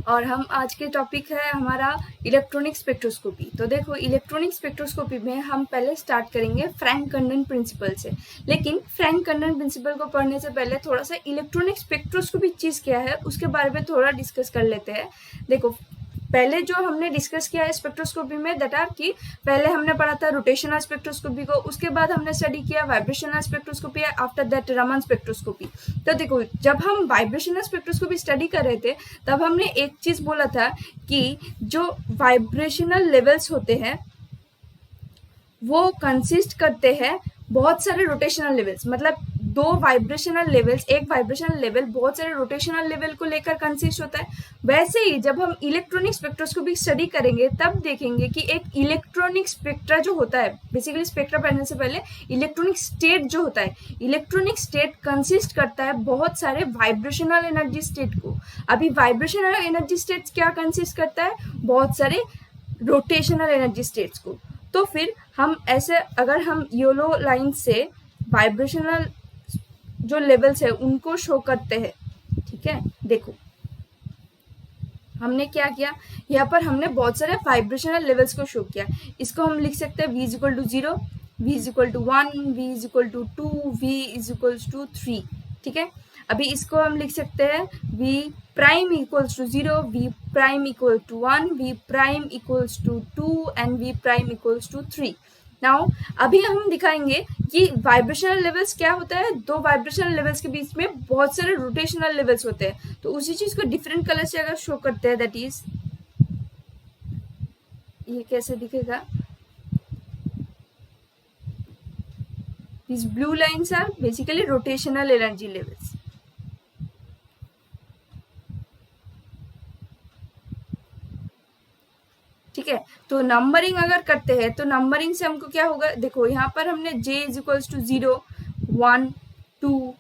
और हम आज के टॉपिक है हमारा इलेक्ट्रॉनिक स्पेक्ट्रोस्कोपी। तो देखो, इलेक्ट्रॉनिक स्पेक्ट्रोस्कोपी में हम पहले स्टार्ट करेंगे फ्रैंक कंडन प्रिंसिपल से। लेकिन फ्रैंक कंडन प्रिंसिपल को पढ़ने से पहले थोड़ा सा इलेक्ट्रॉनिक स्पेक्ट्रोस्कोपी चीज़ क्या है उसके बारे में थोड़ा डिस्कस कर लेते हैं। देखो, पहले जो हमने डिस्कस किया है स्पेक्ट्रोस्कोपी में दैट आर कि पहले हमने पढ़ा था रोटेशनल स्पेक्ट्रोस्कोपी को, उसके बाद हमने स्टडी किया vibrational spectroscopy, after that Raman spectroscopy. तो देखो, जब हम वाइब्रेशनल स्पेक्ट्रोस्कोपी स्टडी कर रहे थे तब हमने एक चीज बोला था कि जो वाइब्रेशनल लेवल्स होते हैं वो कंसिस्ट करते हैं बहुत सारे रोटेशनल लेवल्स, मतलब दो वाइब्रेशनल लेवल्स, एक वाइब्रेशनल लेवल बहुत सारे रोटेशनल लेवल को लेकर कंसिस्ट होता है। वैसे ही जब हम इलेक्ट्रॉनिक स्पेक्ट्रोस्कोपी स्टडी करेंगे तब देखेंगे कि एक इलेक्ट्रॉनिक स्पेक्ट्रा जो होता है, बेसिकली स्पेक्ट्रा पढ़ने से पहले इलेक्ट्रॉनिक स्टेट जो होता है, इलेक्ट्रॉनिक स्टेट कंसिस्ट करता है बहुत सारे वाइब्रेशनल एनर्जी स्टेट को। अभी वाइब्रेशनल एनर्जी स्टेट्स क्या कंसिस्ट करता है, बहुत सारे रोटेशनल एनर्जी स्टेट्स को। तो फिर हम ऐसे, अगर हम येलो लाइन से वाइब्रेशनल जो लेवल्स है उनको शो करते हैं, ठीक है। देखो, हमने क्या किया, यहाँ पर हमने बहुत सारे वाइब्रेशनल लेवल्स को शो किया। इसको हम लिख सकते हैं v is equal to 0, v is equal to 1, v is equal to 2, v is equal to 3, ठीक है। अभी इसको हम लिख सकते हैं v prime equals to 0, v prime equal to 1, v prime equals to 2 and v prime equals to 3। Now अभी हम दिखाएंगे कि वाइब्रेशनल लेवल्स क्या होता है। दो वाइब्रेशनल लेवल्स के बीच में बहुत सारे रोटेशनल लेवल्स होते हैं, तो उसी चीज को डिफरेंट कलर से अगर शो करते हैं, दैट इज ये कैसे दिखेगा, these blue lines are basically rotational energy levels। ठीक है, तो नंबरिंग अगर करते हैं तो नंबरिंग से हमको क्या होगा, देखो यहाँ पर हमने j is equals to 0, 1, 2,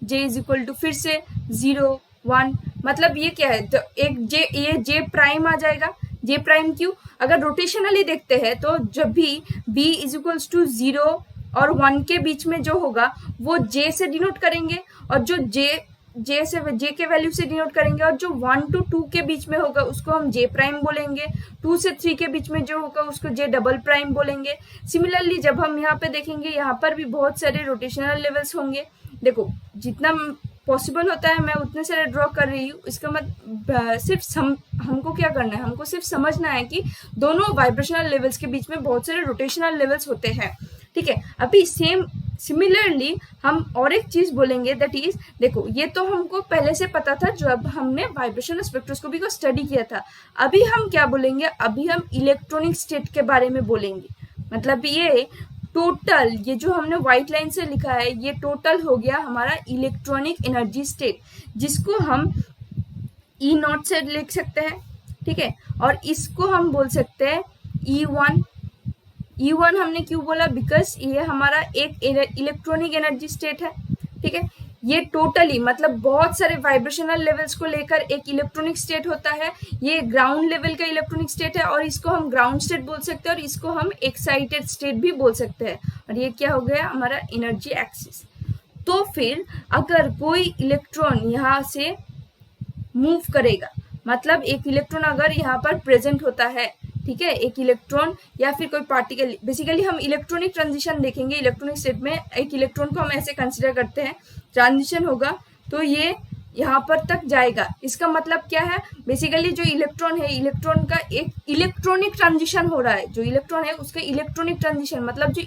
j is equal to फिर से 0, 1, मतलब ये क्या है, तो एक j, ये j प्राइम आ जाएगा। j प्राइम क्यों, अगर रोटेशनली देखते हैं तो जब भी b इज इक्वल्स टू 0 और 1 के बीच में जो होगा वो j से डिनोट करेंगे, और जो j के वैल्यू से डिनोट करेंगे, और जो 1 to 2 के बीच में होगा उसको हम j प्राइम बोलेंगे, 2 से 3 के बीच में जो होगा उसको j डबल प्राइम बोलेंगे। सिमिलरली जब हम यहाँ पे देखेंगे, यहाँ पर भी बहुत सारे रोटेशनल लेवल्स होंगे। देखो, जितना पॉसिबल होता है मैं उतने सारे ड्रॉ कर रही हूँ। इसका मतलब सिर्फ हमको क्या करना है, हमको सिर्फ समझना है कि दोनों वाइब्रेशनल लेवल्स के बीच में बहुत सारे रोटेशनल लेवल्स होते हैं, ठीक है। अभी सिमिलरली हम और एक चीज बोलेंगे, दैट इज, देखो ये तो हमको पहले से पता था जब हमने वाइब्रेशनल स्पेक्ट्रोस्कोपी को स्टडी किया था। अभी हम क्या बोलेंगे, अभी हम इलेक्ट्रॉनिक स्टेट के बारे में बोलेंगे। मतलब ये टोटल, ये जो हमने व्हाइट लाइन से लिखा है ये टोटल हो गया हमारा इलेक्ट्रॉनिक एनर्जी स्टेट, जिसको हम E0 से लिख सकते हैं, ठीक है। और इसको हम बोल सकते हैं E1। E1 हमने क्यों बोला, बिकॉज ये हमारा एक इलेक्ट्रॉनिक एनर्जी स्टेट है, ठीक है। ये टोटली मतलब बहुत सारे वाइब्रेशनल लेवल्स को लेकर एक इलेक्ट्रॉनिक स्टेट होता है। ये ग्राउंड लेवल का इलेक्ट्रॉनिक स्टेट है, और इसको हम ग्राउंड स्टेट बोल सकते हैं, और इसको हम एक्साइटेड स्टेट भी बोल सकते हैं। और ये क्या हो गया, हमारा एनर्जी एक्सिस। तो फिर अगर कोई इलेक्ट्रॉन यहाँ से मूव करेगा, मतलब एक इलेक्ट्रॉन अगर यहाँ पर प्रेजेंट होता है, ठीक है, एक इलेक्ट्रॉन या फिर कोई पार्टिकल, बेसिकली हम इलेक्ट्रॉनिक ट्रांजिशन देखेंगे। इलेक्ट्रॉनिक स्टेट में एक इलेक्ट्रॉन को हम ऐसे कंसिडर करते हैं, ट्रांजिशन होगा तो ये यहाँ पर तक जाएगा। इसका मतलब क्या है, बेसिकली जो इलेक्ट्रॉन है, इलेक्ट्रॉन का एक इलेक्ट्रॉनिक ट्रांजिशन हो रहा है। जो इलेक्ट्रॉन है उसका इलेक्ट्रॉनिक ट्रांजिशन, मतलब जो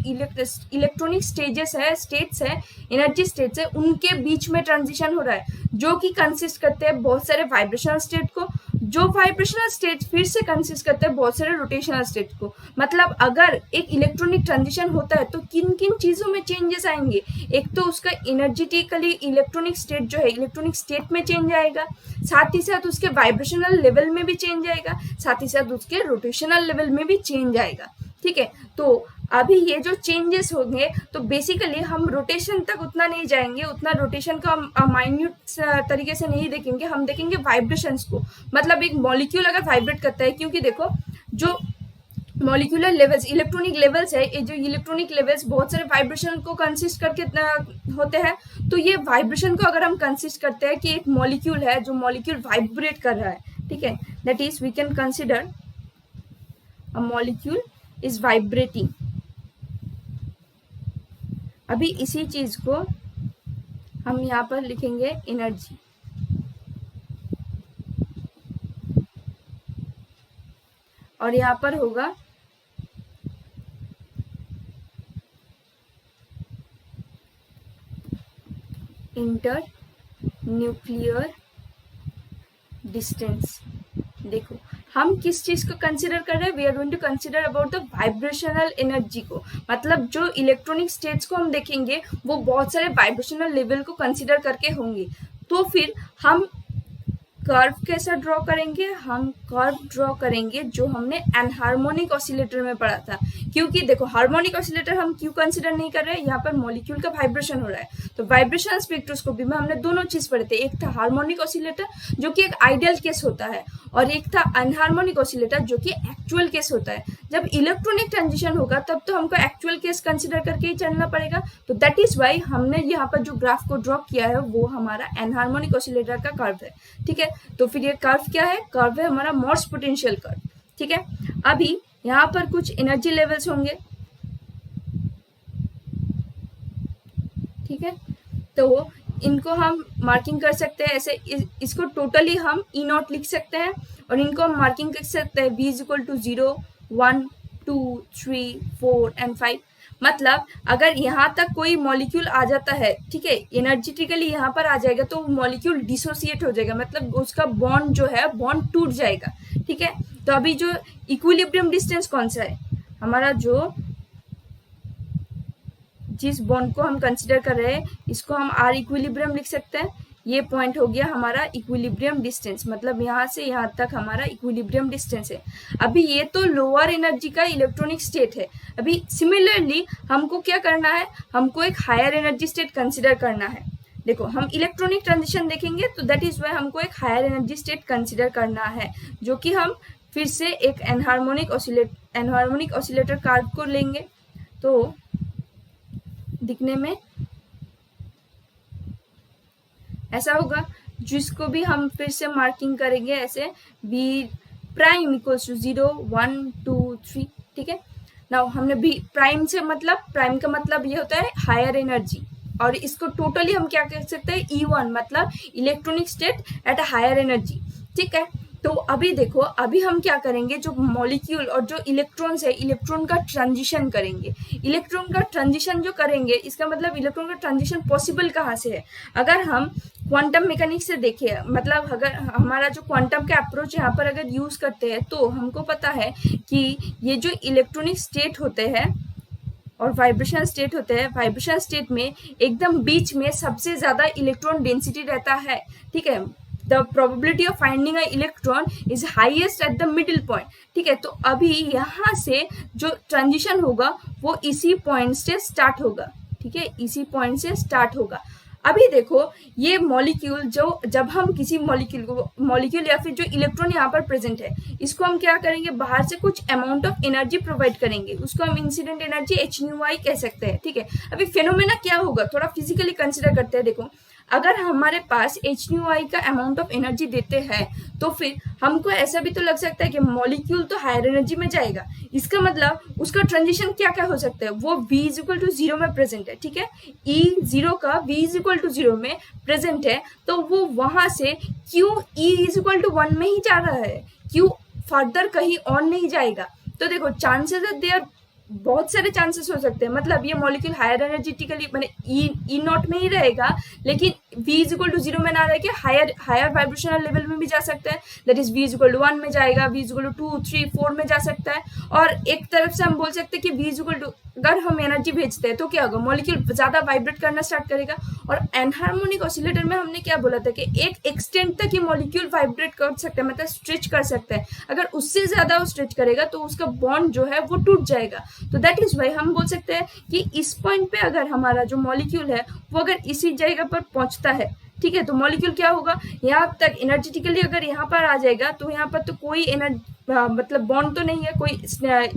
इलेक्ट्रॉनिक स्टेजेस है, स्टेट्स है, एनर्जी स्टेट्स है, उनके बीच में ट्रांजिशन हो रहा है, जो कि कंसिस्ट करते हैं बहुत सारे वाइब्रेशनल स्टेट को, जो वाइब्रेशनल स्टेट फिर से कंसिस्ट करते हैं बहुत सारे रोटेशनल स्टेट को। मतलब अगर एक इलेक्ट्रॉनिक ट्रांजिशन होता है तो किन किन चीजों में चेंजेस आएंगे, एक तो उसका एनर्जेटिकली इलेक्ट्रॉनिक स्टेट जो है इलेक्ट्रॉनिक स्टेट में चेंज आएगा, साथ ही साथ उसके वाइब्रेशनल लेवल में भी चेंज आएगा, साथ ही साथ उसके रोटेशनल लेवल में भी चेंज आएगा, ठीक है। तो अभी ये जो चेंजेस होंगे तो बेसिकली हम रोटेशन तक उतना नहीं जाएंगे, उतना रोटेशन का माइन्यूट तरीके से नहीं देखेंगे, हम देखेंगे वाइब्रेशंस को। मतलब एक मॉलिक्यूल अगर वाइब्रेट करता है, क्योंकि देखो जो मॉलिक्यूलर लेवल्स, इलेक्ट्रॉनिक लेवल्स है, ये जो इलेक्ट्रॉनिक लेवल्स बहुत सारे वाइब्रेशन को कंसिस्ट करके होते हैं। तो ये वाइब्रेशन को अगर हम कंसिस्ट करते हैं कि एक मॉलिक्यूल है जो मॉलिक्यूल वाइब्रेट कर रहा है, ठीक है, that is we can consider a molecule is vibrating. अभी इसी चीज को हम यहाँ पर लिखेंगे एनर्जी, और यहाँ पर होगा इंटर न्यूक्लियर डिस्टेंस। देखो हम किस चीज को कंसिडर कर रहे हैं, we are going to consider about the vibrational energy को, मतलब जो इलेक्ट्रॉनिक स्टेट्स को हम देखेंगे वो बहुत सारे वाइब्रेशनल लेवल को कंसिडर करके होंगे। तो फिर हम कर्व कैसा ड्रॉ करेंगे, हम कर्व ड्रॉ करेंगे जो हमने एनहार्मोनिक ऑसिलेटर में पढ़ा था। क्योंकि देखो हार्मोनिक ऑसिलेटर हम क्यों कंसिडर नहीं कर रहे हैं, यहाँ पर मॉलिक्यूल का वाइब्रेशन हो रहा है, तो वाइब्रेशन स्पेक्ट्रोस्कोपी में हमने दोनों चीज पढ़े थे, एक था हार्मोनिक ऑसिलेटर जो कि एक आइडियल केस होता है, और एक था अनहार्मोनिक ऑसिलेटर जो कि एक्चुअल केस होता है। जब इलेक्ट्रॉनिक ट्रांजिशन होगा तब तो हमको एक्चुअल केस कंसिडर करके ही चलना पड़ेगा। तो दैट इज वाई हमने यहाँ पर जो ग्राफ को ड्रॉ किया है वो हमारा एनहार्मोनिक ऑसिलेटर का कर्व है। ठीक है, तो फिर ये कर्व क्या है, कर्व है हमारा मोर्स पोटेंशियल कर्व। ठीक है, अभी यहाँ पर कुछ एनर्जी लेवल्स होंगे। ठीक है, तो इनको हम मार्किंग कर सकते हैं ऐसे, इसको टोटली हम ई नॉट लिख सकते हैं, और इनको हम मार्किंग कर सकते हैं v इक्वल टू 0, 1, 2, 3, 4 एंड 5। मतलब अगर यहाँ तक कोई मॉलिक्यूल आ जाता है, ठीक है, एनर्जेटिकली यहाँ पर आ जाएगा तो मॉलिक्यूल डिसोसिएट हो जाएगा, मतलब उसका बॉन्ड जो है बॉन्ड टूट जाएगा। ठीक है, तो अभी जो इक्विलिब्रियम डिस्टेंस कौन सा है हमारा, जो जिस बॉन्ड को हम कंसिडर कर रहे हैं इसको हम आर इक्विलिब्रियम लिख सकते हैं। ये पॉइंट हो गया हमारा इक्विलिब्रियम डिस्टेंस, मतलब यहाँ से यहाँ तक हमारा इक्विलिब्रियम डिस्टेंस है। अभी ये तो लोअर एनर्जी का इलेक्ट्रॉनिक स्टेट है। अभी सिमिलरली हमको क्या करना है, हमको एक हायर एनर्जी स्टेट कंसिडर करना है। देखो हम इलेक्ट्रॉनिक ट्रांजिशन देखेंगे तो दैट इज वाई हमको एक हायर एनर्जी स्टेट कंसिडर करना है, जो कि हम फिर से एक एनहार्मोनिक ऑसिलेटर कार्व को लेंगे। तो दिखने में ऐसा होगा, जिसको भी हम फिर से मार्किंग करेंगे ऐसे v प्राइम इक्वल्स टू 0, 1, 2, 3। ठीक है, नाउ हमने भी प्राइम से मतलब, प्राइम का मतलब ये होता है हायर एनर्जी, और इसको टोटली हम क्या कह सकते हैं E1, मतलब electronic state at a higher energy. ठीक है, तो अभी देखो अभी हम क्या करेंगे, जो मॉलिक्यूल और जो इलेक्ट्रॉन्स है इलेक्ट्रॉन का ट्रांजिशन करेंगे। इलेक्ट्रॉन का ट्रांजिशन जो करेंगे इसका मतलब इलेक्ट्रॉन का ट्रांजिशन पॉसिबल कहाँ से है, अगर हम क्वांटम मैकेनिक्स से देखें, मतलब अगर हमारा जो क्वांटम का अप्रोच यहाँ पर अगर यूज करते हैं तो हमको पता है कि ये जो इलेक्ट्रॉनिक स्टेट होते हैं और वाइब्रेशन स्टेट होते हैं, वाइब्रेशन स्टेट में एकदम बीच में सबसे ज्यादा इलेक्ट्रॉन डेंसिटी रहता है। ठीक है, the probability of finding a electron is highest at the middle point। ठीक है, तो अभी यहाँ से जो ट्रांजिशन होगा वो इसी पॉइंट से स्टार्ट होगा। ठीक है, इसी पॉइंट से स्टार्ट होगा। अभी देखो ये मॉलिक्यूल, जो जब हम किसी मॉलिक्यूल या फिर जो इलेक्ट्रॉन यहाँ पर प्रेजेंट है इसको हम क्या करेंगे, बाहर से कुछ अमाउंट ऑफ एनर्जी प्रोवाइड करेंगे, उसको हम इंसिडेंट एनर्जी hν कह सकते हैं। ठीक है, अभी फेनोमेना क्या होगा थोड़ा फिजिकली कंसिडर करते हैं। देखो अगर हमारे पास hν का अमाउंट ऑफ एनर्जी देते हैं तो फिर हमको ऐसा भी तो लग सकता है कि मॉलिक्यूल तो हायर एनर्जी में जाएगा, इसका मतलब उसका ट्रांजिशन क्या क्या हो सकता है, वो v इक्वल टू 0 में प्रेजेंट है। ठीक है, E0 का v इक्वल टू 0 में प्रेजेंट है, तो वो वहां से क्यों E इक्वल टू 1 में ही जा रहा है, क्यों फर्दर कहीं और नहीं जाएगा। तो देखो चांसेस है देयर, बहुत सारे चांसेस हो सकते हैं, मतलब ये मॉलिक्यूल हायर एनर्जेटिकली मैंने ई नॉट में ही रहेगा, लेकिन v इक्वल टू 0 में ना रह के हायर वाइब्रेशनल लेवल में भी जा सकता है, that is v equal to 1 में जाएगा, v इक्वल टू 2, 3, 4 में जा सकता है। और एक तरफ से हम बोल सकते हैं कि v इक्वल टू, अगर हम एनर्जी भेजते हैं तो क्या होगा, मॉलिक्यूल ज्यादा वाइब्रेट करना स्टार्ट करेगा। और एनहार्मोनिक ऑसिलेटर में हमने क्या बोला था कि एक एक्सटेंट तक ये मॉलिक्यूल वाइब्रेट कर सकता है, मतलब स्ट्रेच कर सकता है, अगर उससे ज्यादा वो स्ट्रेच करेगा तो उसका बॉन्ड जो है वो टूट जाएगा। तो दैट इज वाई हम बोल सकते हैं कि इस पॉइंट पे अगर हमारा जो मॉलिक्यूल है वो अगर इसी जगह पर पहुंचता है, ठीक है, तो मॉलिक्यूल क्या होगा, यहाँ तक एनर्जेटिकली अगर यहाँ पर आ जाएगा तो यहाँ पर तो कोई मतलब बॉन्ड तो नहीं है, कोई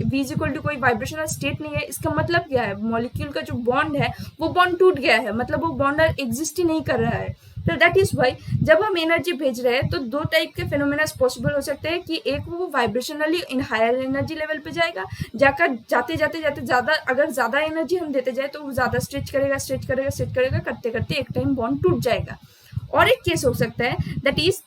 v इक्वल टू कोई वाइब्रेशनल स्टेट नहीं है। इसका मतलब क्या है, मॉलिक्यूल का जो बॉन्ड है वो बॉन्ड टूट गया है, मतलब वो बॉन्ड एग्जिस्ट ही नहीं कर रहा है। तो दैट इज वाई जब हम एनर्जी भेज रहे हैं तो दो टाइप के फिनोमेना पॉसिबल हो सकते हैं कि एक वो वाइब्रेशनली इन हायर एनर्जी लेवल पे जाएगा, जाकर जाते जाते जाते ज़्यादा अगर ज़्यादा एनर्जी हम देते जाए तो वो ज़्यादा स्ट्रेच करेगा करते करते एक टाइम बॉन्ड टूट जाएगा। और एक केस हो सकता है दैट इज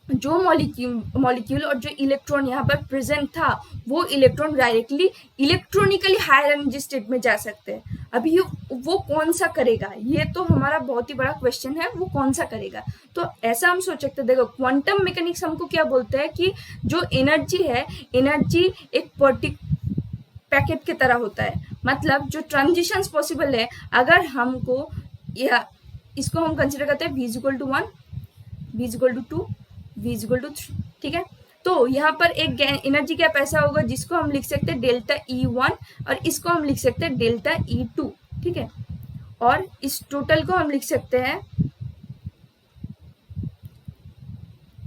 जो मॉलिक्यूल और जो इलेक्ट्रॉन यहाँ पर प्रेजेंट था वो electron directly electronically higher energy state में जा सकते हैं। अभी वो कौन सा करेगा, ये तो हमारा बहुत ही बड़ा क्वेश्चन है, वो कौन सा करेगा। तो ऐसा हम सोच सकते हैं, देखो क्वांटम मैकेनिक्स हमको क्या बोलते हैं कि जो एनर्जी है, एनर्जी एक पैकेट की तरह होता है, मतलब जो ट्रांजिशंस पॉसिबल है अगर हमको या इसको हम कंसिडर करते हैं v equal to 1, v equal to 2, v equal to 3, ठीक है। तो यहाँ पर एक एनर्जी गैप ऐसा होगा जिसको हम लिख सकते हैं डेल्टा E1 और इसको हम लिख सकते हैं डेल्टा E2, ठीक है। और इस टोटल को हम लिख सकते हैं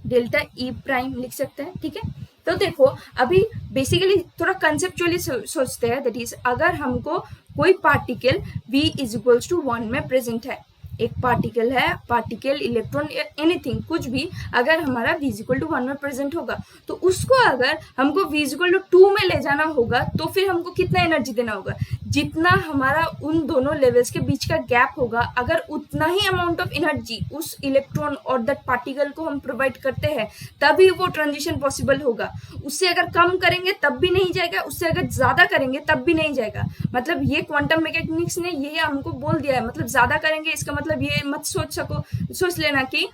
डेल्टा E प्राइम लिख सकते हैं, ठीक है। तो देखो अभी बेसिकली थोड़ा कंसेप्चुअली सोचते हैं, दैट इज अगर हमको कोई particle v is equals to 1 में प्रेजेंट है, एक पार्टिकल है, पार्टिकल इलेक्ट्रॉन एनीथिंग कुछ भी अगर हमारा v इक्वल टू 1 में प्रेजेंट होगा तो उसको अगर हमको v इक्वल टू 2 में ले जाना होगा तो फिर हमको कितना एनर्जी देना होगा, जितना हमारा उन दोनों लेवल्स के बीच का गैप होगा अगर उतना ही अमाउंट ऑफ एनर्जी उस इलेक्ट्रॉन और दैट पार्टिकल को हम प्रोवाइड करते हैं तभी वो ट्रांजिशन पॉसिबल होगा। उससे अगर कम करेंगे तब भी नहीं जाएगा, उससे अगर ज्यादा करेंगे तब भी नहीं जाएगा। मतलब ये क्वांटम मैकेनिक्स ने ये हमको बोल दिया है, मतलब ज्यादा करेंगे इसका मतलब ये मत सोच लेना कि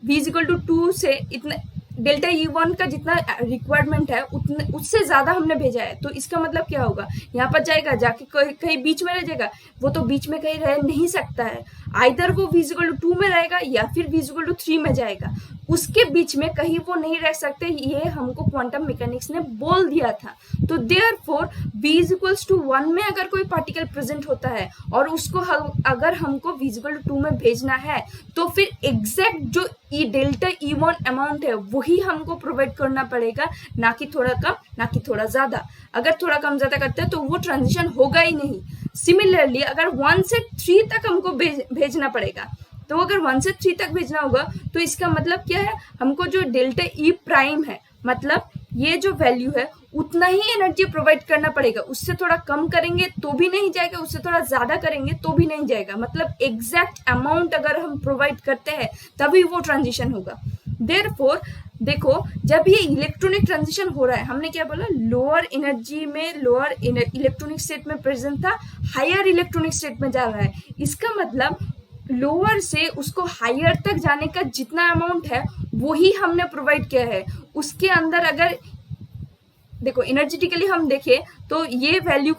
v इक्वल टू 2 से इतना डेल्टा E1 का जितना रिक्वायरमेंट है उतने उससे ज्यादा हमने भेजा है, तो इसका मतलब क्या होगा, यहाँ पर जाएगा जाके कहीं बीच में रह जाएगा, वो तो बीच में कहीं रह नहीं सकता है, आइदर वो v इक्वल टू 2 में रहेगा या फिर v इक्वल टू 3 में जाएगा, उसके बीच में कहीं वो नहीं रह सकते, ये हमको क्वांटम मैकेनिक्स ने बोल दिया था। तो देयरफॉर v इक्वल्स टू 1 में अगर कोई पार्टिकल प्रेजेंट होता है और उसको अगर हमको v इक्वल टू 2 में भेजना है तो फिर एग्जैक्ट जो डेल्टा E1 अमाउंट है वही हमको प्रोवाइड करना पड़ेगा, ना कि थोड़ा कम ना कि थोड़ा ज्यादा। अगर थोड़ा कम ज्यादा करते हैं तो वो ट्रांजिशन होगा ही नहीं। सिमिलरली अगर 1 से 3 तक हमको भेजना पड़ेगा, तो अगर 1 से 3 तक भेजना होगा तो इसका मतलब क्या है, हमको जो डेल्टा E प्राइम है मतलब ये जो वैल्यू है उतना ही एनर्जी प्रोवाइड करना पड़ेगा, उससे थोड़ा कम करेंगे तो भी नहीं जाएगा, उससे थोड़ा ज्यादा करेंगे तो भी नहीं जाएगा। मतलब एग्जैक्ट अमाउंट अगर हम प्रोवाइड करते हैं तभी वो ट्रांजिशन होगा। देयरफॉर देखो जब ये इलेक्ट्रॉनिक ट्रांजिशन हो रहा है, हमने क्या बोला, लोअर एनर्जी में लोअर इलेक्ट्रॉनिक स्टेट में प्रेजेंट था, हायर इलेक्ट्रॉनिक स्टेट में जा रहा है, इसका मतलब लोअर से उसको हायर तक जाने का जितना अमाउंट है वही हमने प्रोवाइड किया है। उसके अंदर अगर देखो एनर्जेटिकली हम देखें तो ये वैल्यू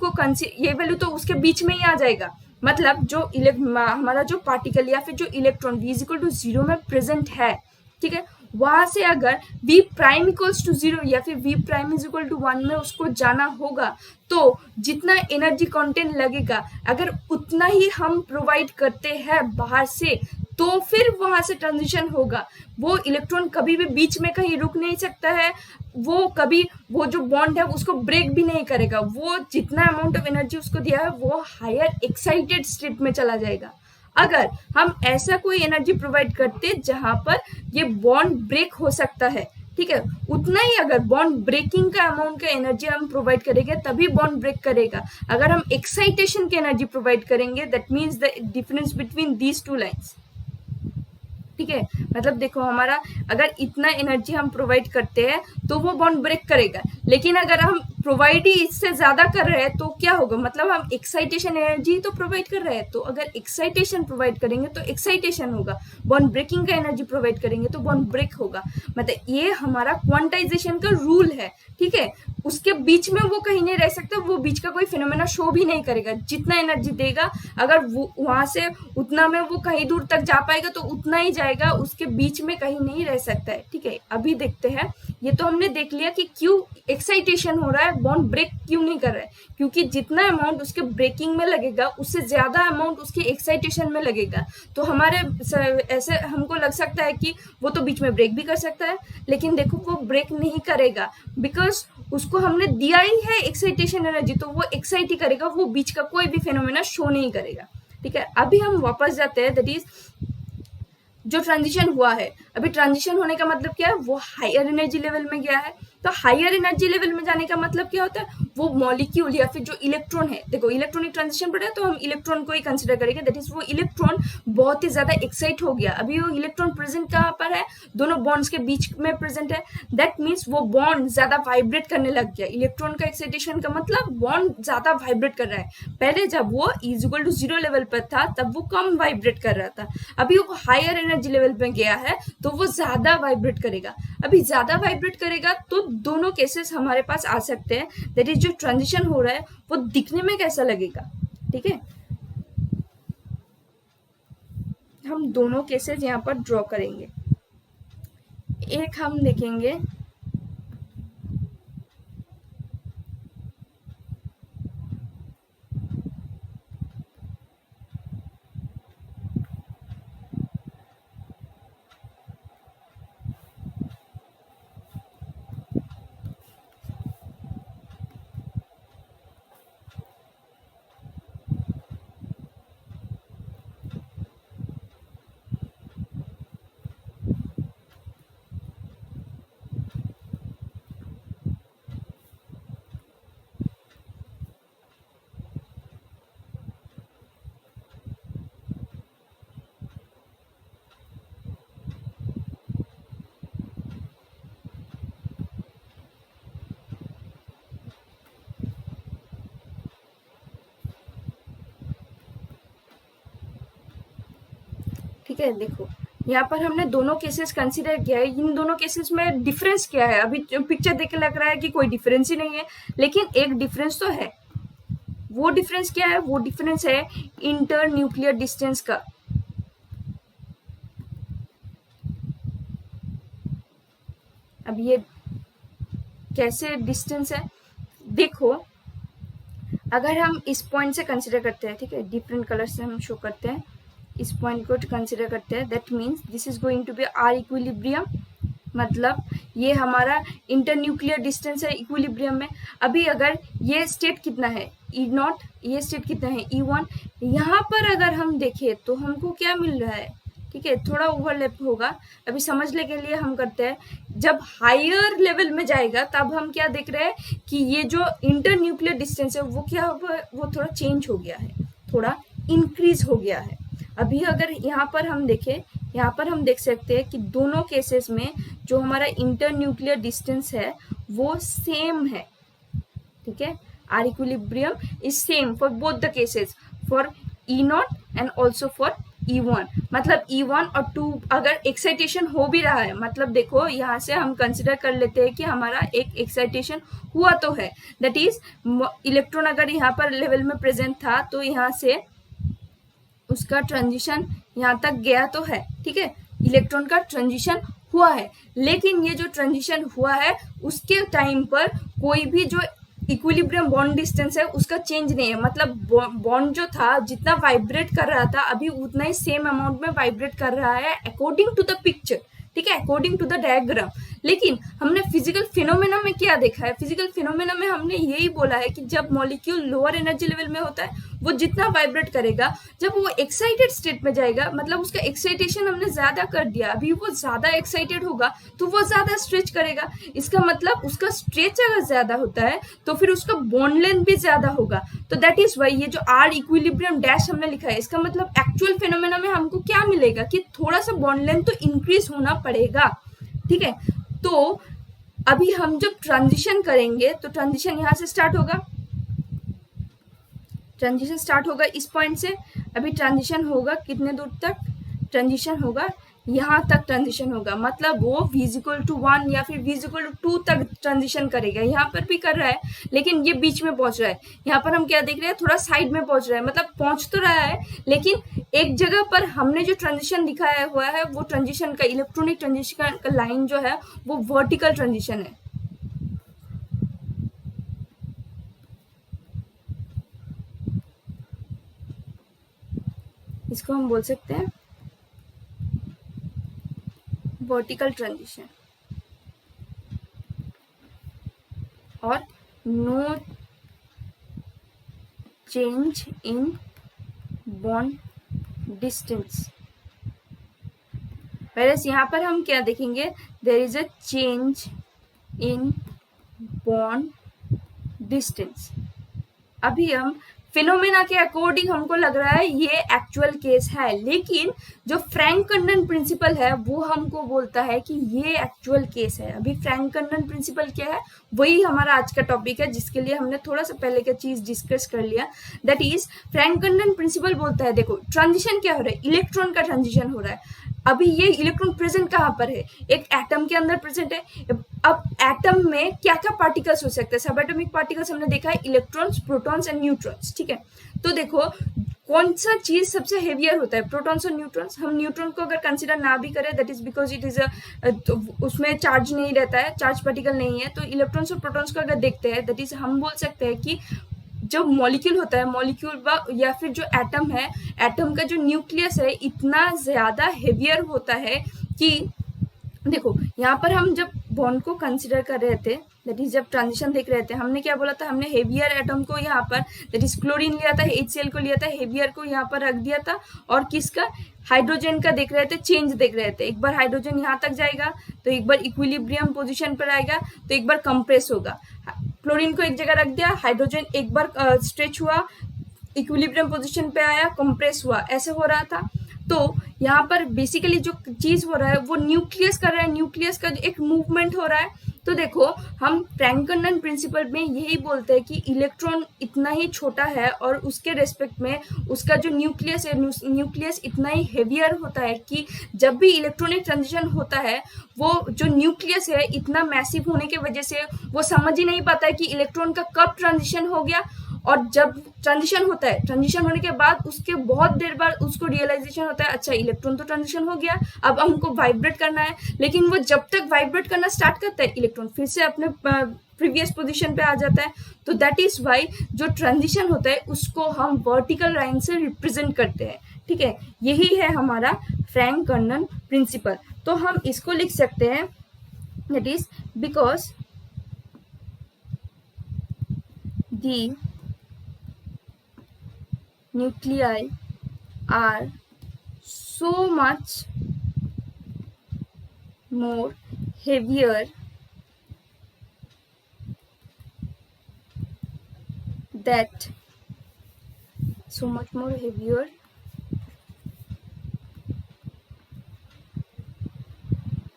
तो उसके बीच में ही आ जाएगा। मतलब जो हमारा जो पार्टिकल या फिर जो इलेक्ट्रॉन v इक्वल टू 0 में प्रेजेंट है, ठीक है, वहां से अगर v प्राइम इक्वल्स टू 0 या फिर v prime is equal to 1 में उसको जाना होगा तो जितना एनर्जी कंटेंट लगेगा अगर उतना ही हम प्रोवाइड करते हैं बाहर से तो फिर वहां से ट्रांजिशन होगा। वो इलेक्ट्रॉन कभी भी बीच में कहीं रुक नहीं सकता है, वो कभी वो जो बॉन्ड है उसको ब्रेक भी नहीं करेगा, वो जितना अमाउंट ऑफ एनर्जी उसको दिया है वो हायर एक्साइटेड स्टेट में चला जाएगा। अगर हम ऐसा कोई एनर्जी प्रोवाइड करते जहां पर ये बॉन्ड ब्रेक हो सकता है, ठीक है, उतना ही अगर बॉन्ड ब्रेकिंग का अमाउंट का एनर्जी हम प्रोवाइड करेंगे तभी बॉन्ड ब्रेक करेगा। अगर हम एक्साइटेशन की एनर्जी प्रोवाइड करेंगे that means the difference between these two lines, ठीक है। मतलब देखो हमारा अगर इतना एनर्जी हम प्रोवाइड करते हैं तो वो बॉन्ड ब्रेक करेगा, लेकिन अगर हम प्रोवाइड ही इससे ज्यादा कर रहे हैं तो क्या होगा, मतलब हम एक्साइटेशन एनर्जी तो प्रोवाइड कर रहे हैं, तो अगर एक्साइटेशन प्रोवाइड करेंगे तो एक्साइटेशन होगा, बॉन्ड ब्रेकिंग का एनर्जी प्रोवाइड करेंगे तो बॉन्ड ब्रेक होगा। मतलब ये हमारा क्वांटाइजेशन का रूल है, ठीक है। उसके बीच में वो कहीं नहीं रह सकता, वो बीच का कोई फिनोमेना शो भी नहीं करेगा। जितना एनर्जी देगा अगर वो वहां से उतना में वो कहीं दूर तक जा पाएगा तो उतना ही जाएगा, उसके बीच में कहीं नहीं रह सकता है, ठीक है। अभी देखते हैं, ये तो हमने देख लिया कि क्यों एक्साइटेशन हो रहा है, बॉन्ड ब्रेक क्यों नहीं कर रहा है, क्योंकि जितना अमाउंट उसके ब्रेकिंग में लगेगा उससे ज्यादा अमाउंट उसके एक्साइटेशन में लगेगा। तो हमारे ऐसे हमको लग सकता है कि वो तो बीच में ब्रेक भी कर सकता है, लेकिन देखो वो ब्रेक नहीं करेगा बिकॉज उसको हमने दिया ही है एक्साइटेशन एनर्जी, तो वो एक्साइट ही करेगा, वो बीच का कोई भी फेनोमेना शो नहीं करेगा, ठीक है। अभी हम वापस जाते हैं, दैट इज जो ट्रांजिशन हुआ है, अभी ट्रांजिशन होने का मतलब क्या है, वो हायर एनर्जी लेवल में गया है। तो हायर एनर्जी लेवल में जाने का मतलब क्या होता है, वो मॉलिक्यूल या फिर जो इलेक्ट्रॉन है, देखो इलेक्ट्रॉनिक ट्रांजिशन पढ़ा है तो हम इलेक्ट्रॉन को ही कंसिडर करेंगे, दैट इज वो इलेक्ट्रॉन बहुत ही ज्यादा एक्साइट हो गया। अभी वो इलेक्ट्रॉन प्रेजेंट कहाँ पर है, दोनों बॉन्ड्स के बीच में प्रेजेंट है, दैट मीन्स वो बॉन्ड ज्यादा वाइब्रेट करने लग गया। इलेक्ट्रॉन का एक्साइटेशन का मतलब बॉन्ड ज्यादा वाइब्रेट कर रहा है। पहले जब वो इज इक्वल टू 0 लेवल पर था तब वो कम वाइब्रेट कर रहा था, अभी वो हायर एनर्जी लेवल पे गया है तो वो ज्यादा वाइब्रेट करेगा। अभी ज्यादा वाइब्रेट करेगा तो दोनों केसेस हमारे पास आ सकते हैं, दैट इज जो ट्रांजिशन हो रहा है वो दिखने में कैसा लगेगा। ठीक है, हम दोनों केसेस यहाँ पर ड्रॉ करेंगे। एक हम देखेंगे ठीक है, देखो यहाँ पर हमने दोनों केसेस कंसीडर किया है। इन दोनों केसेस में डिफरेंस क्या है, अभी पिक्चर देख के लग रहा है कि कोई डिफरेंस ही नहीं है, लेकिन एक डिफरेंस तो है। वो डिफरेंस क्या है, वो डिफरेंस है इंटर न्यूक्लियर डिस्टेंस का। अब ये कैसे डिस्टेंस है, देखो अगर हम इस पॉइंट से कंसिडर करते हैं, ठीक है, डिफरेंट कलर से हम शो करते हैं, इस पॉइंट को कंसिडर करते हैं, that means this is going to be R equilibrium, मतलब ये हमारा इंटर न्यूक्लियर डिस्टेंस है इक्विलिब्रियम में। अभी अगर ये स्टेट कितना है ई नॉट, ये स्टेट कितना है E1, यहाँ पर अगर हम देखें तो हमको क्या मिल रहा है, ठीक है, थोड़ा ओवरलैप होगा, अभी समझने के लिए हम करते हैं। जब हायर लेवल में जाएगा तब हम क्या देख रहे हैं कि ये जो इंटर न्यूक्लियर डिस्टेंस है वो क्या हुआ, वो थोड़ा चेंज हो गया है, थोड़ा इंक्रीज हो गया है। अभी अगर यहाँ पर हम देखें, यहाँ पर हम देख सकते हैं कि दोनों केसेस में जो हमारा इंटर न्यूक्लियर डिस्टेंस है वो सेम है। ठीक है, R equilibrium is same for both the cases, for E0 and also for E1। मतलब E1 और 2 अगर एक्साइटेशन हो भी रहा है, मतलब देखो यहाँ से हम कंसिडर कर लेते हैं कि हमारा एक एक्साइटेशन हुआ तो है, दैट इज इलेक्ट्रॉन अगर यहाँ पर लेवल में प्रेजेंट था तो यहाँ से उसका ट्रांजिशन यहाँ तक गया तो है। ठीक है, इलेक्ट्रॉन का ट्रांजिशन हुआ है, लेकिन ये जो ट्रांजिशन हुआ है उसके टाइम पर कोई भी जो इक्विलिब्रियम बॉन्ड डिस्टेंस है उसका चेंज नहीं है, मतलब बॉन्ड जो था जितना वाइब्रेट कर रहा था अभी उतना ही सेम अमाउंट में वाइब्रेट कर रहा है अकॉर्डिंग टू द पिक्चर। ठीक है, अकॉर्डिंग टू द डायग्राम। लेकिन हमने फिजिकल फिनोमेना में क्या देखा है, फिजिकल फिनोमेना में हमने यही बोला है कि जब मॉलिक्यूल लोअर एनर्जी लेवल में होता है वो जितना वाइब्रेट करेगा, जब वो एक्साइटेड स्टेट में जाएगा मतलब उसका एक्साइटेशन हमने ज्यादा कर दिया, अभी वो ज्यादा एक्साइटेड होगा तो वो ज्यादा स्ट्रेच करेगा। इसका मतलब उसका स्ट्रेच अगर ज्यादा होता है तो फिर उसका बॉन्ड लेंथ भी ज्यादा होगा। तो दैट इज वाई ये जो आर इक्विलिब्रियम डैश हमने लिखा है, इसका मतलब एक्चुअल फिनोमेना में हमको क्या मिलेगा कि थोड़ा सा बॉन्ड लेंथ तो इंक्रीज होना पड़ेगा। ठीक है, तो अभी हम जब ट्रांजिशन करेंगे तो ट्रांजिशन यहां से स्टार्ट होगा, ट्रांजिशन स्टार्ट होगा इस पॉइंट से। अभी ट्रांजिशन होगा कितने दूर तक, ट्रांजिशन होगा यहाँ तक ट्रांजिशन होगा, मतलब वो v=1 या फिर v=2 तक ट्रांजिशन करेगा। यहाँ पर भी कर रहा है लेकिन ये बीच में पहुंच रहा है, यहाँ पर हम क्या देख रहे हैं थोड़ा साइड में पहुंच रहा है, मतलब पहुंच तो रहा है लेकिन एक जगह पर हमने जो ट्रांजिशन दिखाया हुआ है वो ट्रांजिशन का इलेक्ट्रॉनिक ट्रांजिशन का लाइन जो है वो वर्टिकल ट्रांजिशन है। इसको हम बोल सकते हैं वर्टिकल ट्रांजिशन। और no change in bond distance, whereas यहाँ पर हम क्या देखेंगे, there is a change in bond distance. अभी हम फिनोमेना के अकॉर्डिंग हमको लग रहा है ये एक्चुअल केस है, लेकिन जो फ्रैंक कंडन प्रिंसिपल है वो हमको बोलता है कि ये एक्चुअल केस है। अभी फ्रैंक कंडन प्रिंसिपल क्या है, वही हमारा आज का टॉपिक है, जिसके लिए हमने थोड़ा सा पहले का चीज डिस्कस कर लिया। दैट इज फ्रैंक कंडन प्रिंसिपल बोलता है, देखो ट्रांजिशन क्या हो रहा है, इलेक्ट्रॉन का ट्रांजिशन हो रहा है। अभी ये इलेक्ट्रॉन प्रेजेंट कहाँ पर है, एक एटम के अंदर प्रेजेंट है। अब एटम में क्या क्या पार्टिकल्स हो सकते हैं, सब एटॉमिक पार्टिकल्स हमने देखा है, इलेक्ट्रॉन्स, प्रोटॉन्स एंड न्यूट्रॉन्स, ठीक है। तो देखो कौन सा चीज सबसे हेवियर होता है, प्रोटॉन्स और न्यूट्रॉन्स। हम न्यूट्रॉन को अगर कंसिडर ना भी करें, that is because it is उसमें चार्ज नहीं रहता है, चार्ज पार्टिकल नहीं है। तो इलेक्ट्रॉन्स और प्रोटॉन्स को अगर देखते हैं, दैट इज हम बोल सकते हैं कि जो मॉलिक्यूल होता है, मॉलिक्यूल या फिर जो एटम है, एटम का जो न्यूक्लियस है इतना ज्यादा हेवियर होता है कि देखो यहाँ पर हम जब बॉन्ड को कंसिडर कर रहे थे, दैट इज जब ट्रांजिशन देख रहे थे, हमने क्या बोला था, हमने हेवियर एटम को यहाँ पर, दैट इज क्लोरीन लिया था, HCl को लिया था, हेवियर को यहाँ पर रख दिया था, और किसका, हाइड्रोजन का देख रहे थे, चेंज देख रहे थे। एक बार हाइड्रोजन यहाँ तक जाएगा तो एक बार इक्विलिब्रियम पोजिशन पर आएगा, तो एक बार कंप्रेस होगा। क्लोरीन को एक जगह रख दिया, हाइड्रोजन एक बार स्ट्रेच हुआ, इक्विलिब्रियम पोजीशन पे आया, कंप्रेस हुआ, ऐसे हो रहा था। तो यहाँ पर बेसिकली जो चीज हो रहा है वो न्यूक्लियस कर रहा है, न्यूक्लियस का एक मूवमेंट हो रहा है। तो देखो हम फ्रैंक कंडन प्रिंसिपल में यही बोलते हैं कि इलेक्ट्रॉन इतना ही छोटा है और उसके रेस्पेक्ट में उसका जो न्यूक्लियस है, न्यूक्लियस इतना ही हेवियर होता है कि जब भी इलेक्ट्रॉनिक ट्रांजिशन होता है, वो जो न्यूक्लियस है इतना मैसिव होने की वजह से वो समझ ही नहीं पाता है कि इलेक्ट्रॉन का कब ट्रांजिशन हो गया। और जब ट्रांजिशन होता है, ट्रांजिशन होने के बाद उसके बहुत देर बाद उसको रियलाइजेशन होता है, अच्छा इलेक्ट्रॉन तो ट्रांजिशन हो गया, अब हमको वाइब्रेट करना है। लेकिन वो जब तक वाइब्रेट करना स्टार्ट करता है, इलेक्ट्रॉन फिर से अपने प्रीवियस पोजीशन पे आ जाता है। तो दैट इज वाई जो ट्रांजिशन होता है उसको हम वर्टिकल लाइन से रिप्रेजेंट करते हैं, ठीक है। यही है हमारा फ्रैंक कंडन प्रिंसिपल। तो हम इसको लिख सकते हैं, that is because the nuclei are so much more heavier that so much more heavier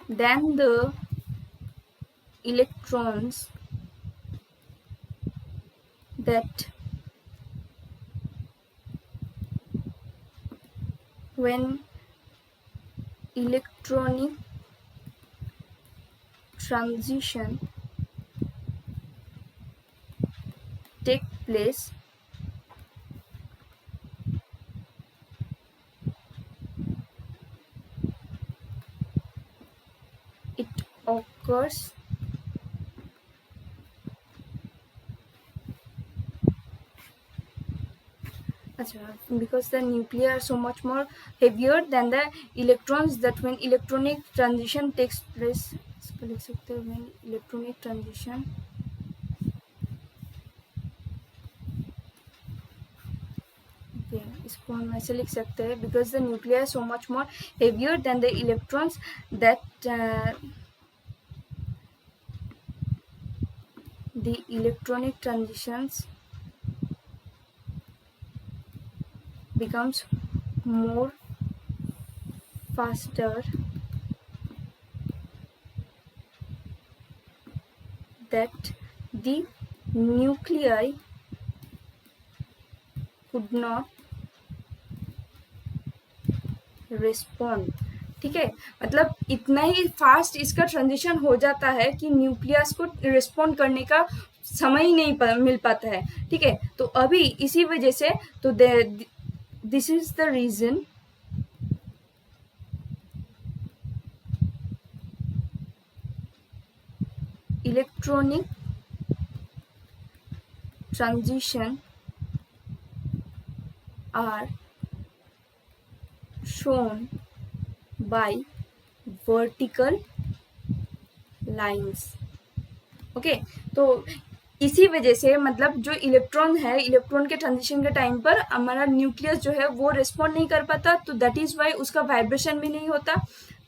than the electrons that when electronic transition take place, it occurs because the nuclei are so much more heavier than the electrons that when electronic transition takes place, इसको लिख सकते हैं when electronic transition इसको हम ऐसे लिख सकते हैं, because the nuclei are so much more heavier than the electrons that the electronic transitions becomes more faster that the nuclei could not respond, ठीक है। मतलब इतना ही फास्ट इसका ट्रांजिशन हो जाता है कि न्यूक्लियस को रिस्पॉन्ड करने का समय ही नहीं मिल पाता है, ठीक है। तो अभी इसी वजह से तो this is the reason electronic transition are shown by vertical lines, okay. तो इसी वजह से मतलब जो इलेक्ट्रॉन है, इलेक्ट्रॉन के ट्रांजिशन के टाइम पर हमारा न्यूक्लियस जो है वो रिस्पॉन्ड नहीं कर पाता, तो दैट इज वाई उसका वाइब्रेशन भी नहीं होता।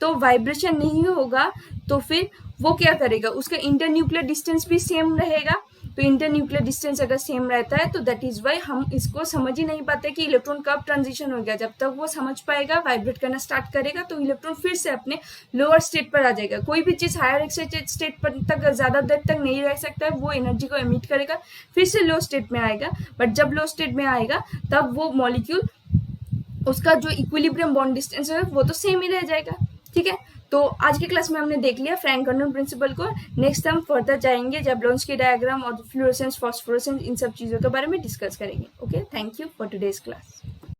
तो वाइब्रेशन नहीं होगा तो फिर वो क्या करेगा, उसका इंटरन्यूक्लियर डिस्टेंस भी सेम रहेगा। तो इंटरन्यूक्लियर डिस्टेंस अगर सेम रहता है तो दैट इज वाई हम इसको समझ ही नहीं पाते कि इलेक्ट्रॉन कब ट्रांजिशन हो गया। जब तक वो समझ पाएगा, वाइब्रेट करना स्टार्ट करेगा, तो इलेक्ट्रॉन फिर से अपने लोअर स्टेट पर आ जाएगा। कोई भी चीज हायर एक्साइटेड स्टेट पर तक ज्यादा देर तक नहीं रह सकता है, वो एनर्जी को एमिट करेगा, फिर से लो स्टेट में आएगा। बट जब लो स्टेट में आएगा तब वो मॉलिक्यूल, उसका जो इक्विलिब्रियम बॉन्ड डिस्टेंस है वो तो सेम ही रह जाएगा। ठीक है, तो आज की क्लास में हमने देख लिया फ्रैंक-कर्नून प्रिंसिपल को। नेक्स्ट हम फर्दर जाएंगे, जैबलोंस्की डायग्राम और फ्लोरेसेंस, फास्फोरेसेंस, इन सब चीज़ों के बारे में डिस्कस करेंगे। Okay, thank you for today's class.